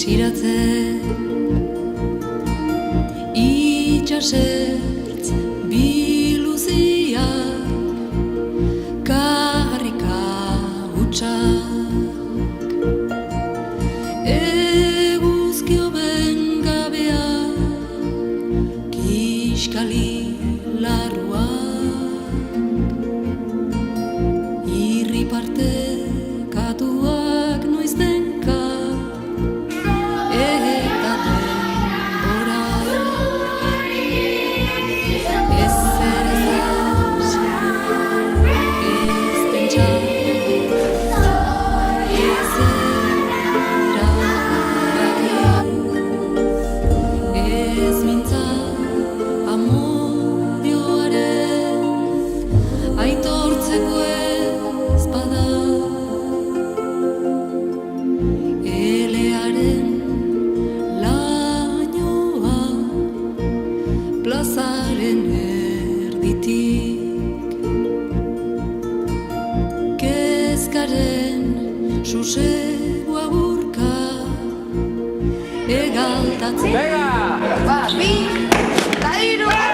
desiratzen itxasertz biluzia karrika hutsak eguzkio bengabea kiskali larruak irri parte katuak noiztenka eta denbora ez zerezaz ez pentsa ez erabaki ez mintza amodioaren aitortzeko ez bada elearen lainoa plazaren erditik kezkaren susegua burka egaltatzen Bat, bi, eta hiru!